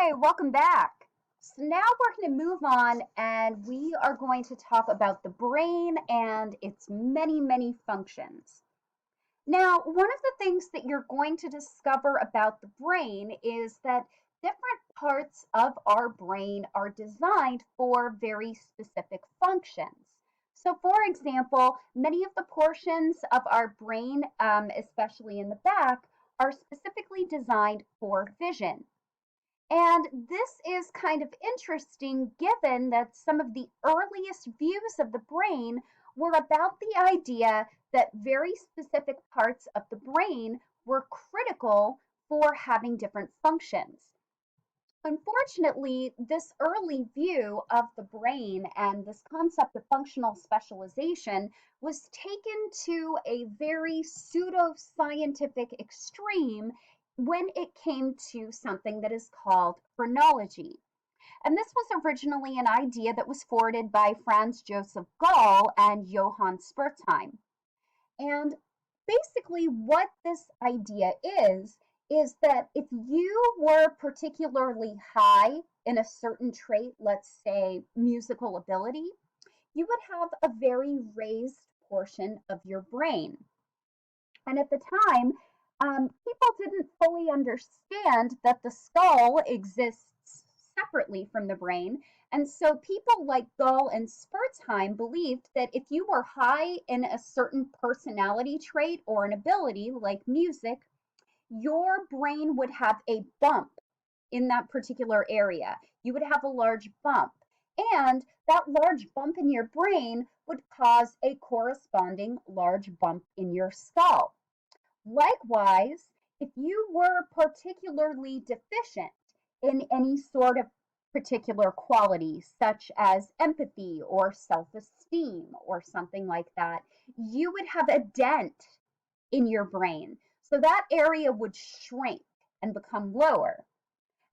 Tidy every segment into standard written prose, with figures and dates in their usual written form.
Hi, welcome back. So now we're going to move on and we are going to talk about the brain and its many, many functions. Now, one of the things that you're going to discover about the brain is that different parts of our brain are designed for very specific functions. So, for example, many of the portions of our brain, especially in the back, are specifically designed for vision. And this is kind of interesting given that some of the earliest views of the brain were about the idea that very specific parts of the brain were critical for having different functions. Unfortunately, this early view of the brain and this concept of functional specialization was taken to a very pseudo-scientific extreme when it came to something that is called phrenology. And this was originally an idea that was forwarded by Franz Joseph Gall and Johann Spurzheim. And basically, what this idea is that if you were particularly high in a certain trait, let's say musical ability, you would have a very raised portion of your brain. And at the time, people didn't fully understand that the skull exists separately from the brain. And so people like Gall and Spurzheim believed that if you were high in a certain personality trait or an ability like music, your brain would have a bump in that particular area. You would have a large bump. And that large bump in your brain would cause a corresponding large bump in your skull. Likewise, if you were particularly deficient in any sort of particular quality, such as empathy or self esteem or something like that, you would have a dent in your brain. So that area would shrink and become lower.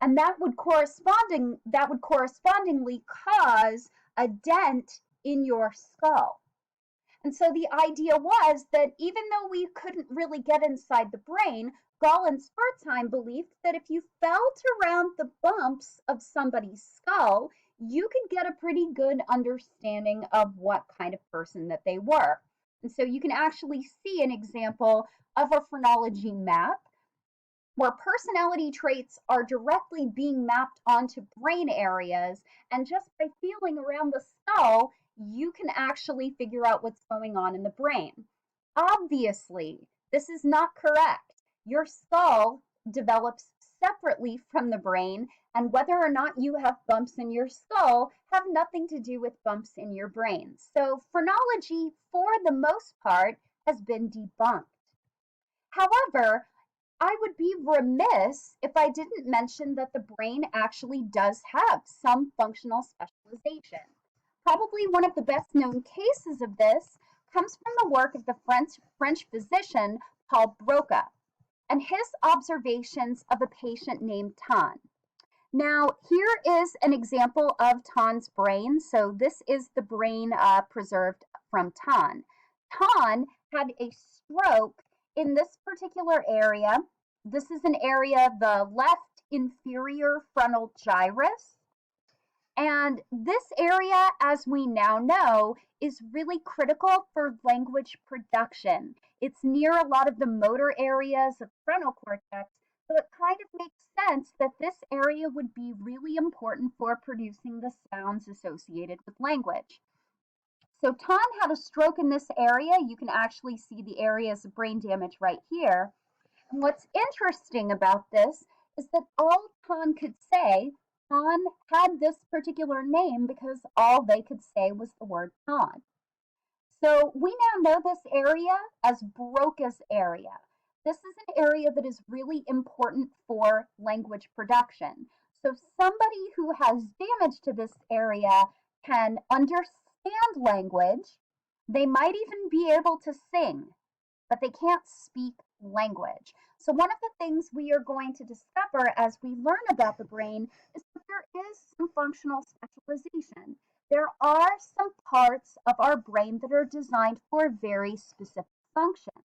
And that would correspondingly cause a dent in your skull. And so the idea was that even though we couldn't really get inside the brain, Gall and Spurzheim believed that if you felt around the bumps of somebody's skull, you could get a pretty good understanding of what kind of person that they were. And so you can actually see an example of a phrenology map where personality traits are directly being mapped onto brain areas. And just by feeling around the skull, you can actually figure out what's going on in the brain. Obviously, this is not correct. Your skull develops separately from the brain, and whether or not you have bumps in your skull have nothing to do with bumps in your brain. So phrenology, for the most part, has been debunked. However, I would be remiss if I didn't mention that the brain actually does have some functional specialization. Probably one of the best known cases of this comes from the work of the French physician Paul Broca and his observations of a patient named Tan. Now, here is an example of Tan's brain. So this is the brain preserved from Tan. Tan had a stroke in this particular area. This is an area, the left inferior frontal gyrus. And this area, as we now know, is really critical for language production. It's near a lot of the motor areas of frontal cortex, so it kind of makes sense that this area would be really important for producing the sounds associated with language. So Tan had a stroke in this area. You can actually see the areas of brain damage right here. And what's interesting about this is that all Tan could say, Tan had this particular name because all they could say was the word Tan. So we now know this area as Broca's area. This is an area that is really important for language production. So somebody who has damage to this area can understand language. They might even be able to sing, but they can't speak language. So one of the things we are going to discover as we learn about the brain is that there is some functional specialization. There are some parts of our brain that are designed for very specific functions.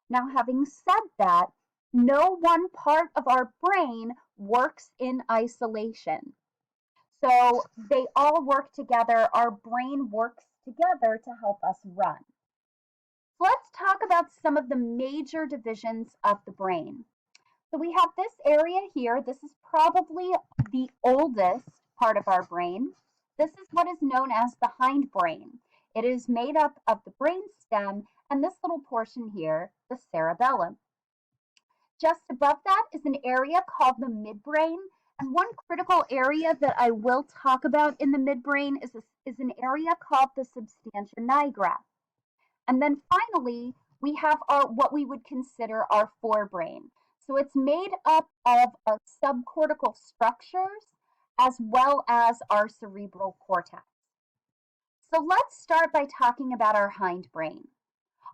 Now, having said that, no one part of our brain works in isolation. So they all work together. Our brain works together to help us run. Let's talk about some of the major divisions of the brain. So we have this area here. This is probably the oldest part of our brain. This is what is known as the hindbrain. It is made up of the brainstem and this little portion here, the cerebellum. Just above that is an area called the midbrain. And one critical area that I will talk about in the midbrain is an area called the substantia nigra. And then finally, we have our what we would consider our forebrain. So it's made up of our subcortical structures as well as our cerebral cortex. So let's start by talking about our hindbrain.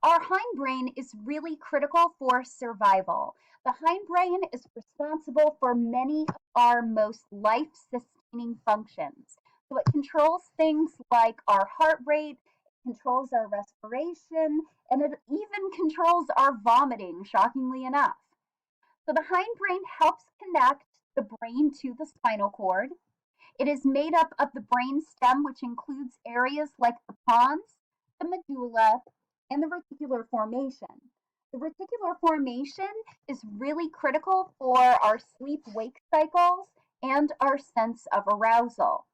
Our hindbrain is really critical for survival. The hindbrain is responsible for many of our most life sustaining functions. So it controls things like our heart rate, it controls our respiration, and it even controls our vomiting, shockingly enough. So the hindbrain helps connect the brain to the spinal cord. It is made up of the brain stem, which includes areas like the pons, the medulla, and the reticular formation. The reticular formation is really critical for our sleep wake cycles and our sense of arousal.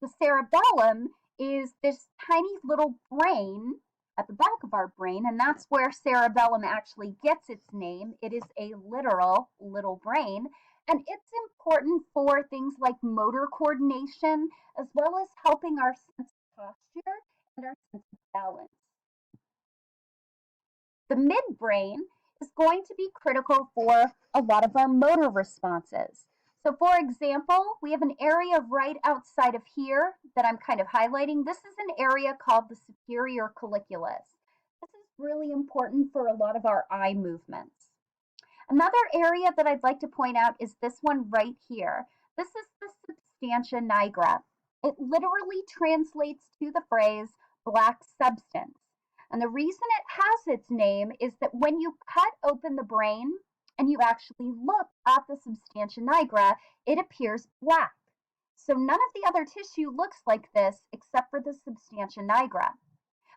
The cerebellum is this tiny little brain at the back of our brain, and that's where cerebellum actually gets its name. It is a literal little brain, and it's important for things like motor coordination as well as helping our sense of posture and our sense of balance. The midbrain is going to be critical for a lot of our motor responses. So for example, we have an area right outside of here that I'm kind of highlighting. This is an area called the superior colliculus. This is really important for a lot of our eye movements. Another area that I'd like to point out is this one right here. This is the substantia nigra. It literally translates to the phrase black substance. And the reason it has its name is that when you cut open the brain and you actually look at the substantia nigra, it appears black. So none of the other tissue looks like this except for the substantia nigra.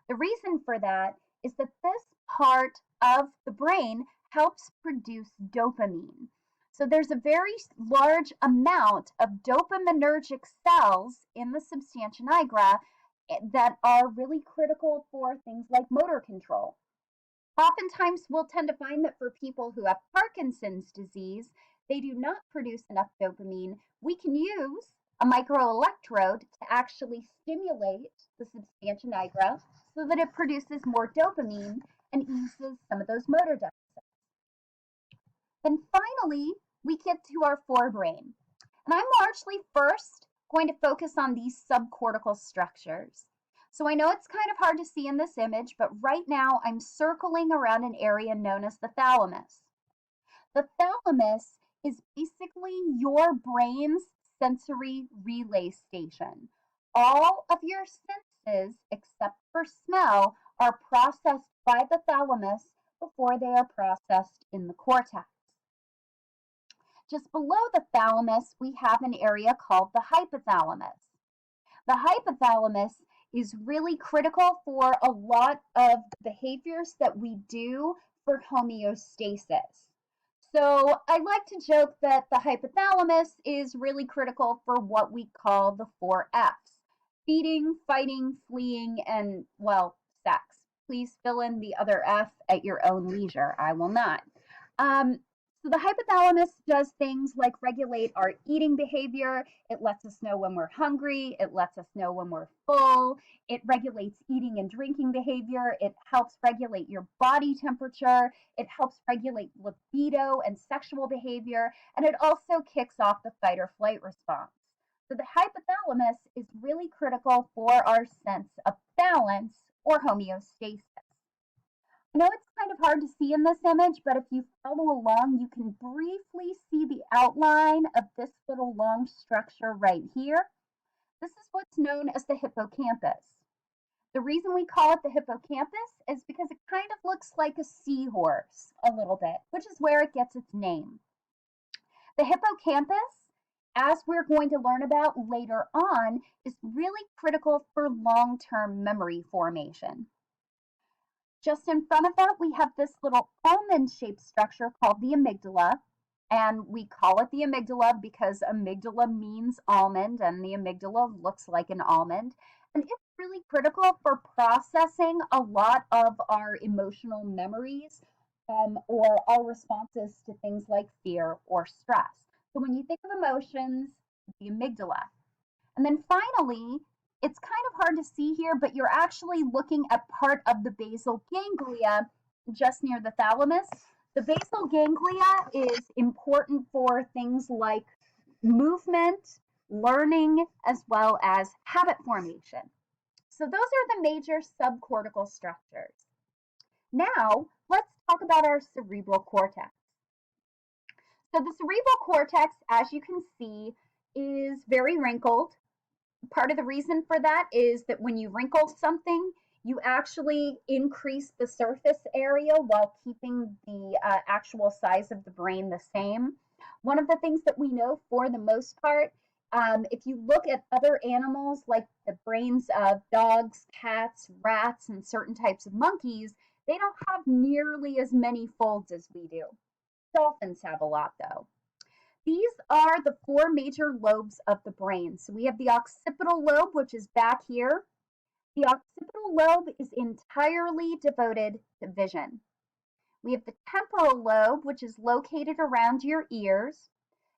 The reason for that is that this part of the brain helps produce dopamine. So there's a very large amount of dopaminergic cells in the substantia nigra that are really critical for things like motor control. Oftentimes, we'll tend to find that for people who have Parkinson's disease, they do not produce enough dopamine. We can use a microelectrode to actually stimulate the substantia nigra so that it produces more dopamine and eases some of those motor deficits. Then finally, we get to our forebrain. And I'm largely first going to focus on these subcortical structures. So I know it's kind of hard to see in this image, but right now I'm circling around an area known as the thalamus. The thalamus is basically your brain's sensory relay station. All of your senses, except for smell, are processed by the thalamus before they are processed in the cortex. Just below the thalamus, we have an area called the hypothalamus. The hypothalamus is really critical for a lot of behaviors that we do for homeostasis. So I like to joke that the hypothalamus is really critical for what we call the 4 F's: feeding, fighting, fleeing, and, well, sex. Please fill in the other F at your own leisure. I will not. So the hypothalamus does things like regulate our eating behavior. It lets us know when we're hungry. It lets us know when we're full. It regulates eating and drinking behavior. It helps regulate your body temperature. It helps regulate libido and sexual behavior. And it also kicks off the fight or flight response. So the hypothalamus is really critical for our sense of balance or homeostasis. I know it's kind of hard to see in this image, but if you follow along, you can briefly see the outline of this little long structure right here. This is what's known as the hippocampus. The reason we call it the hippocampus is because it kind of looks like a seahorse a little bit, which is where it gets its name. The hippocampus, as we're going to learn about later on, is really critical for long-term memory formation. Just in front of that, we have this little almond-shaped structure called the amygdala. And we call it the amygdala because amygdala means almond, and the amygdala looks like an almond. And it's really critical for processing a lot of our emotional memories or our responses to things like fear or stress. So when you think of emotions, the amygdala. And then finally, it's kind of hard to see here, but you're actually looking at part of the basal ganglia just near the thalamus. The basal ganglia is important for things like movement, learning, as well as habit formation. So those are the major subcortical structures. Now, let's talk about our cerebral cortex. So the cerebral cortex, as you can see, is very wrinkled. Part of the reason for that is that when you wrinkle something, you actually increase the surface area while keeping the actual size of the brain the same. One of the things that we know for the most part, if you look at other animals like the brains of dogs, cats, rats, and certain types of monkeys, they don't have nearly as many folds as we do. Dolphins have a lot though. These are the four major lobes of the brain. So we have the occipital lobe, which is back here. The occipital lobe is entirely devoted to vision. We have the temporal lobe, which is located around your ears.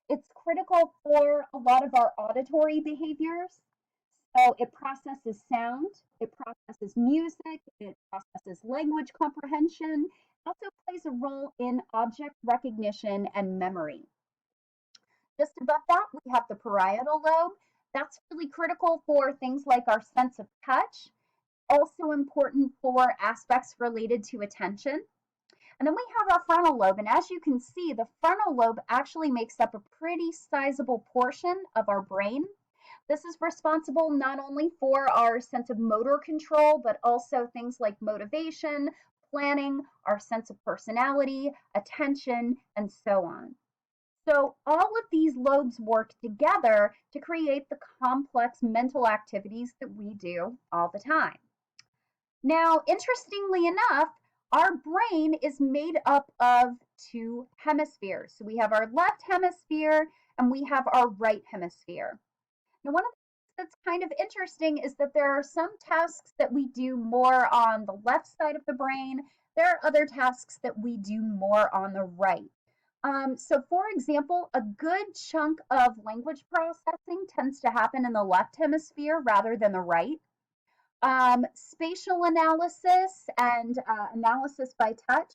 It's critical for a lot of our auditory behaviors. So it processes sound, it processes music, it processes language comprehension, it also plays a role in object recognition and memory. Just above that, we have the parietal lobe. That's really critical for things like our sense of touch, also important for aspects related to attention. And then we have our frontal lobe. And as you can see, the frontal lobe actually makes up a pretty sizable portion of our brain. This is responsible not only for our sense of motor control, but also things like motivation, planning, our sense of personality, attention, and so on. So all of these lobes work together to create the complex mental activities that we do all the time. Now, interestingly enough, our brain is made up of two hemispheres. So we have our left hemisphere and we have our right hemisphere. Now, one of the things that's kind of interesting is that there are some tasks that we do more on the left side of the brain. There are other tasks that we do more on the right. So for example, a good chunk of language processing tends to happen in the left hemisphere rather than the right. Spatial analysis and analysis by touch,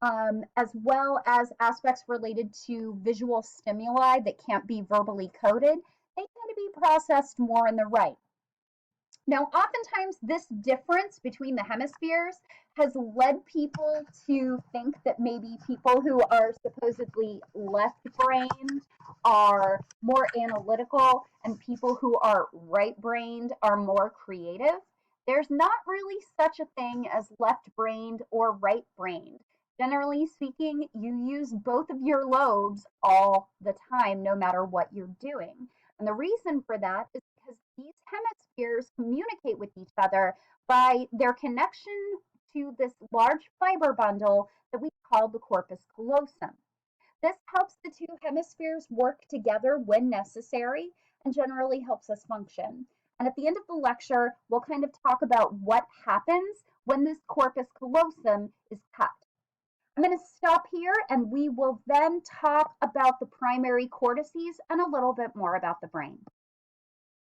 as well as aspects related to visual stimuli that can't be verbally coded, they tend to be processed more in the right. Now, oftentimes this difference between the hemispheres has led people to think that maybe people who are supposedly left-brained are more analytical and people who are right-brained are more creative. There's not really such a thing as left-brained or right-brained. Generally speaking, you use both of your lobes all the time, no matter what you're doing. And the reason for that is because these hemispheres communicate with each other by their connection to this large fiber bundle that we call the corpus callosum. This helps the two hemispheres work together when necessary and generally helps us function. And at the end of the lecture, we'll kind of talk about what happens when this corpus callosum is cut. I'm going to stop here and we will then talk about the primary cortices and a little bit more about the brain.